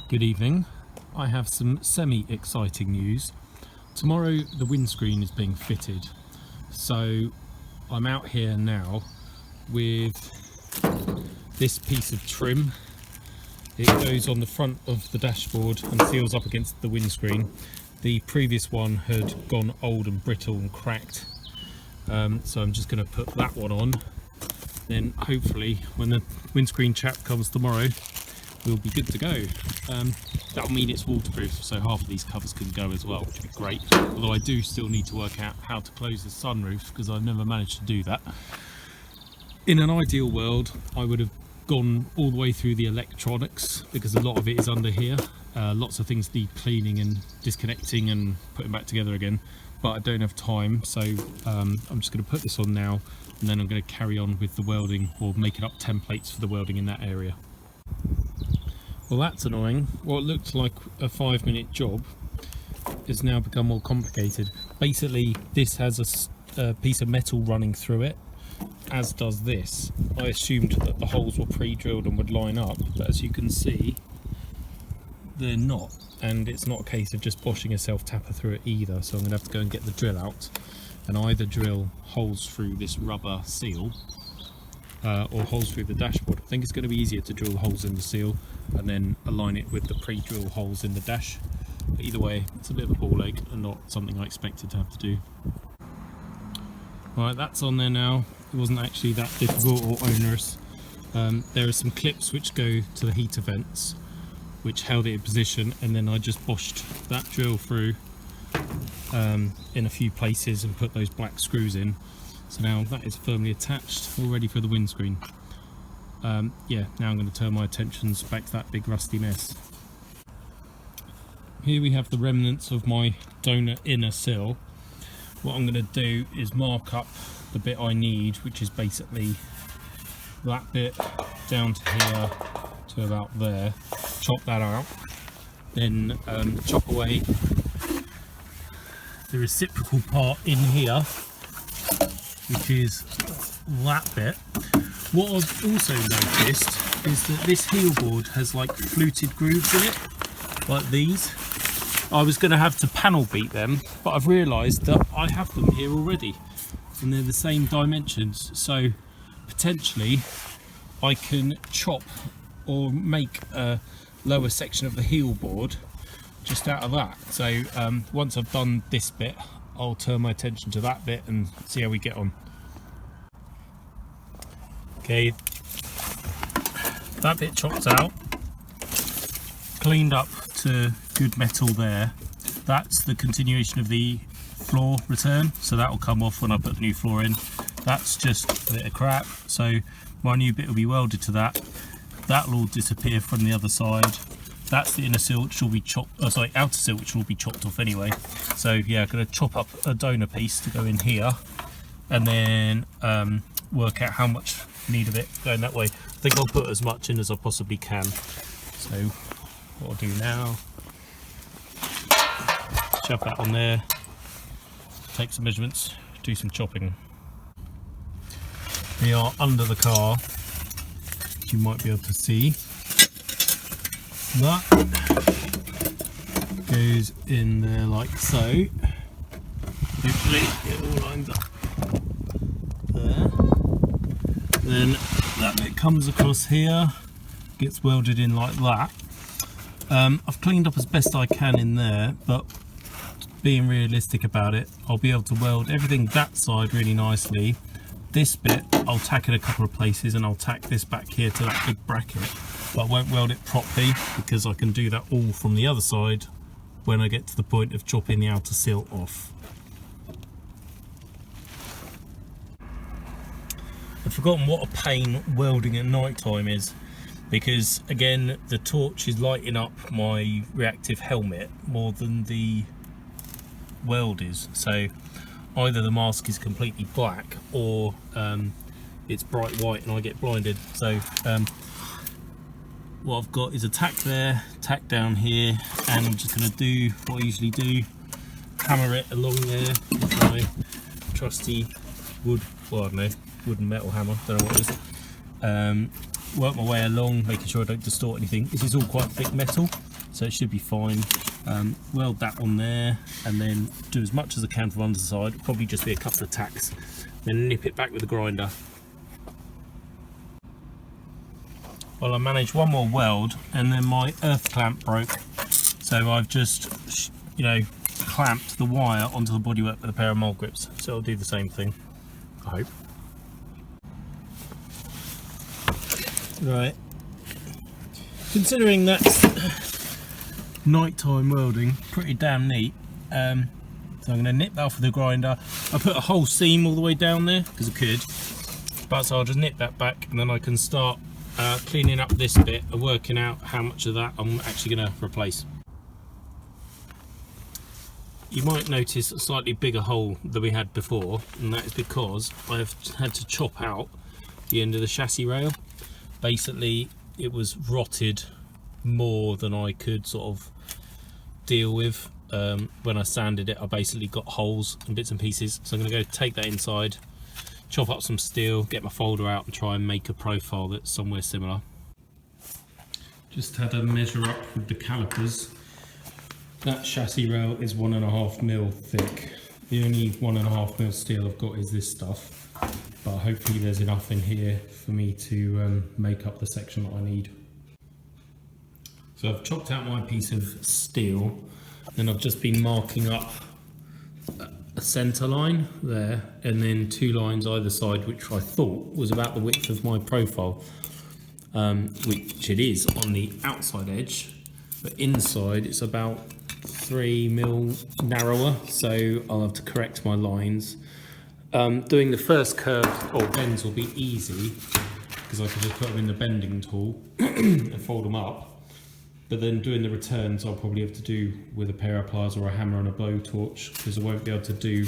Good evening. I have some semi-exciting news. Tomorrow the windscreen is being fitted, so I'm out here now with this piece of trim. It goes on the front of the dashboard and seals up against the windscreen. The previous one had gone old and brittle and cracked, so I'm just going to put that one on. Then hopefully when the windscreen chap comes tomorrow, we'll be good to go. That'll mean it's waterproof, so half of these covers can go as well, which would be great. Although I do still need to work out how to close the sunroof, because I've never managed to do that. In an ideal world, I would have gone all the way through the electronics, because a lot of it is under here. Lots of things need cleaning and disconnecting and putting back together again, but I don't have time, so I'm just going to put this on now, and then I'm going to carry on with the welding, or making up templates for the welding in that area. Well, that's annoying. What looked like a 5-minute job has now become more complicated. Basically, this has a piece of metal running through it, as does this. I assumed that the holes were pre-drilled and would line up, but as you can see, they're not. And it's not a case of just boshing a self-tapper through it either, so I'm going to have to go and get the drill out and either drill holes through this rubber seal or holes through the dashboard. I think it's going to be easier to drill holes in the seal and then align it with the pre-drill holes in the dash. But either way, it's a bit of a ball ache and not something I expected to have to do. Right, that's on there now. It wasn't actually that difficult or onerous. There are some clips which go to the heater vents, which held it in position, and then I just boshed that drill through in a few places and put those black screws in. So now that is firmly attached, all ready for the windscreen. Yeah, now I'm going to turn my attentions back to that big rusty mess. Here we have the remnants of my donut inner sill. What I'm going to do is mark up the bit I need, which is basically that bit down to here to about there. Chop that out, then chop away the reciprocal part in here, which is that bit. What I've also noticed is that this heel board has like fluted grooves in it, like these. I was going to have to panel beat them, but I've realised that I have them here already and they're the same dimensions, so potentially I can chop or make a lower section of the heel board just out of that. So once I've done this bit, I'll turn my attention to that bit and see how we get on. Okay, that bit chopped out, cleaned up to good metal there. That's the continuation of the floor return, so that will come off when I put the new floor in. That's just a bit of crap, so my new bit will be welded to that. That'll all disappear from the other side. That's the inner sill, which will be chopped, outer sill, which will be chopped off anyway. So yeah, I'm going to chop up a donor piece to go in here, and then work out how much I need of it going that way. I think I'll put as much in as I possibly can. So what I'll do now, shove that on there, take some measurements, do some chopping. We are under the car, which you might be able to see. That goes in there like so. Hopefully it all lines up there. Then that bit comes across here, gets welded in like that. I've cleaned up as best I can in there, but being realistic about it, I'll be able to weld everything that side really nicely. This bit I'll tack in a couple of places, and I'll tack this back here to that big bracket, but I won't weld it properly because I can do that all from the other side when I get to the point of chopping the outer sill off. I've forgotten what a pain welding at night time is, because again the torch is lighting up my reactive helmet more than the weld is, so either the mask is completely black or it's bright white and I get blinded. So what I've got is a tack there, tack down here, and I'm just going to do what I usually do, hammer it along there with my trusty wood, well I don't know, wood and metal hammer, don't know what it is. Work my way along, making sure I don't distort anything. This is all quite thick metal, so it should be fine. Weld that on there and then do as much as I can from under the side, probably just be a couple of tacks, then nip it back with the grinder. Well, I managed one more weld and then my earth clamp broke, so I've just, you know, clamped the wire onto the bodywork with a pair of mole grips, so I'll do the same thing, I hope. Right, considering that's nighttime welding, pretty damn neat. So I'm going to nip that off with the grinder. I put a whole seam all the way down there because I could, but so I'll just nip that back and then I can start cleaning up this bit and working out how much of that I'm actually going to replace. You might notice a slightly bigger hole than we had before, and that is because I've had to chop out the end of the chassis rail. Basically it was rotted more than I could sort of deal with. When I sanded it, I basically got holes and bits and pieces, so I'm going to go take that inside, chop up some steel, get my folder out and try and make a profile that's somewhere similar. Just had a measure up with the calipers. That chassis rail is 1.5 mil thick. The only 1.5 mil steel I've got is this stuff, but hopefully there's enough in here for me to make up the section that I need. So I've chopped out my piece of steel, then I've just been marking up a centre line there and then 2 lines either side, which I thought was about the width of my profile, which it is on the outside edge, but inside it's about 3 mil narrower, so I'll have to correct my lines. Doing the first curve or bends will be easy because I can just put them in the bending tool and fold them up. But then doing the returns I'll probably have to do with a pair of pliers or a hammer and a blowtorch, because I won't be able to do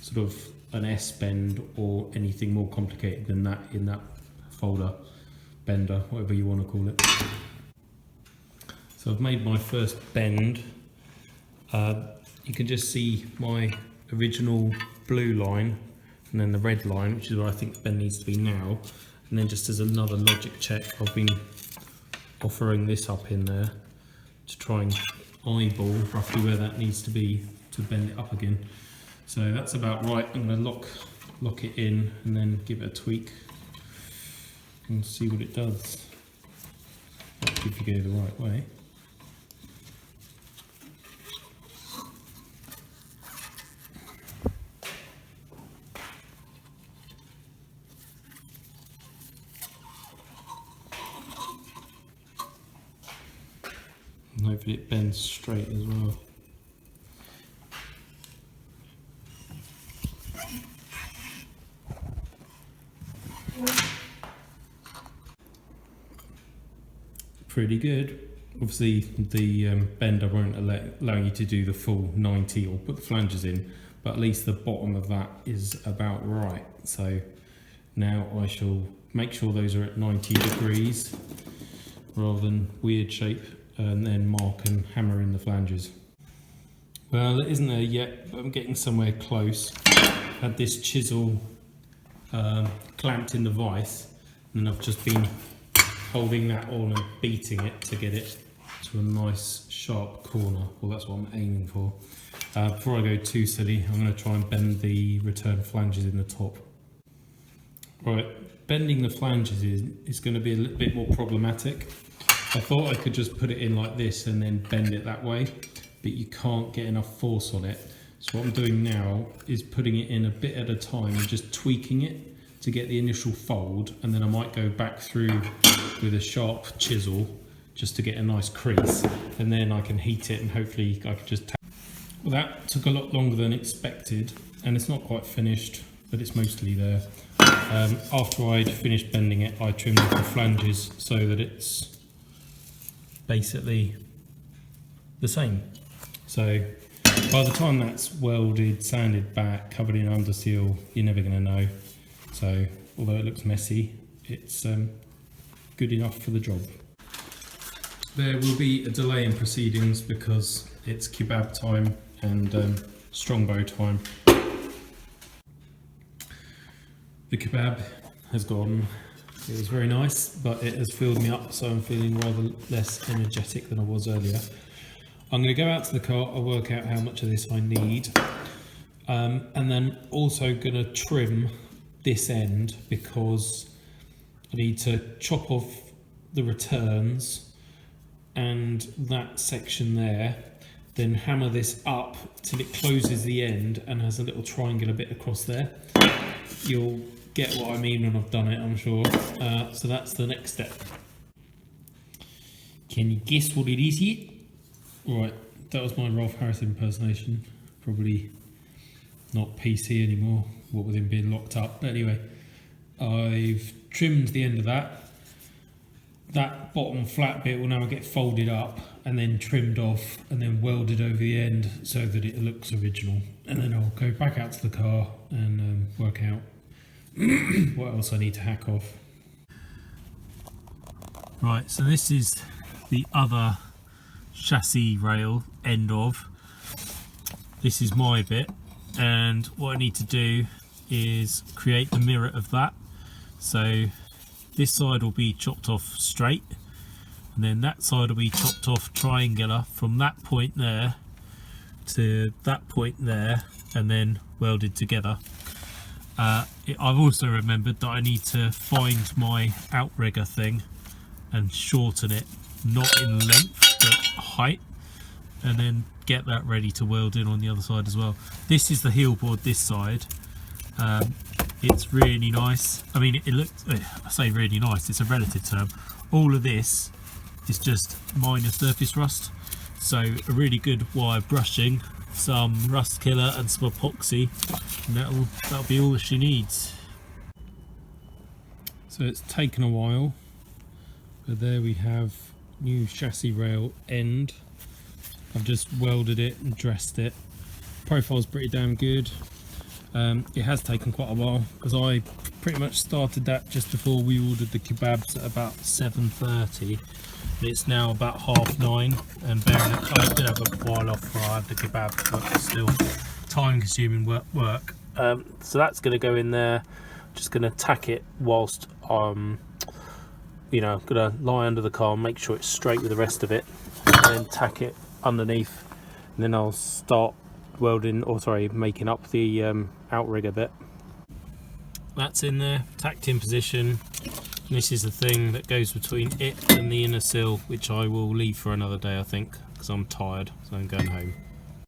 sort of an S bend or anything more complicated than that in that folder, bender, whatever you want to call it. So I've made my first bend. You can just see my original blue line and then the red line, which is where I think the bend needs to be now. And then just as another logic check, I've been offering this up in there to try and eyeball roughly where that needs to be to bend it up again. So that's about right. I'm going to lock it in and then give it a tweak and see what it does. If you go the right way. And hopefully it bends straight as well. Pretty good. Obviously the bender won't allow you to do the full 90 or put the flanges in, but at least the bottom of that is about right. So now I shall make sure those are at 90 degrees rather than weird shape, and then mark and hammer in the flanges. Well, it isn't there yet, but I'm getting somewhere close. Had this chisel clamped in the vise, and I've just been holding that on and beating it to get it to a nice sharp corner. Well, that's what I'm aiming for. Before I go too silly, I'm going to try and bend the return flanges in the top. Right, bending the flanges is going to be a little bit more problematic. I thought I could just put it in like this and then bend it that way, but you can't get enough force on it. So what I'm doing now is putting it in a bit at a time and just tweaking it to get the initial fold, and then I might go back through with a sharp chisel just to get a nice crease, and then I can heat it and hopefully I can just tack. Well, that took a lot longer than expected, and it's not quite finished, but it's mostly there. After I'd finished bending it, I trimmed off the flanges so that it's basically the same. So by the time that's welded, sanded back, covered in under seal, you're never going to know. So although it looks messy, it's good enough for the job. There will be a delay in proceedings because it's kebab time and strongbow time. The kebab has gone. It was very nice, but it has filled me up, so I'm feeling rather less energetic than I was earlier. I'm going to go out to the car, I'll work out how much of this I need, and then also going to trim this end because I need to chop off the returns and that section there, then hammer this up till it closes the end and has a little triangular bit across there. You'll get what I mean when I've done it, I'm sure. So that's the next step. Can you guess what it is yet? Right, that was my Rolf Harris impersonation. Probably not PC anymore, what with him being locked up. But anyway, I've trimmed the end of that. That bottom flat bit will now get folded up and then trimmed off and then welded over the end so that it looks original. And then I'll go back out to the car and work out what else I need to hack off. Right, so this is the other chassis rail end of. This is my bit, and what I need to do is create the mirror of that. So this side will be chopped off straight, and then that side will be chopped off triangular from that point there to that point there, and then welded together. I've also remembered that I need to find my outrigger thing and shorten it, not in length but height, and then get that ready to weld in on the other side as well. This is the heel board this side. It's really nice. I mean, it looks, I say really nice, it's a relative term. All of this is just minor surface rust, so a really good wire brushing, some rust killer and some epoxy, and that'll be all that she needs. So it's taken a while, but there we have new chassis rail end. I've just welded it and dressed it. Profile's pretty damn good. It has taken quite a while because I pretty much started that just before we ordered the kebabs at about 7:30. It's now about 9:30, and bearing it, I did have a while off before I had the kebab, but it's still time-consuming work. So that's going to go in there. Just going to tack it whilst you know, going to lie under the car and make sure it's straight with the rest of it, and then tack it underneath, and then I'll start welding, or sorry, making up the outrigger bit. That's in there, tacked in position. This is the thing that goes between it and the inner sill, which I will leave for another day, I think, because I'm tired, so I'm going home.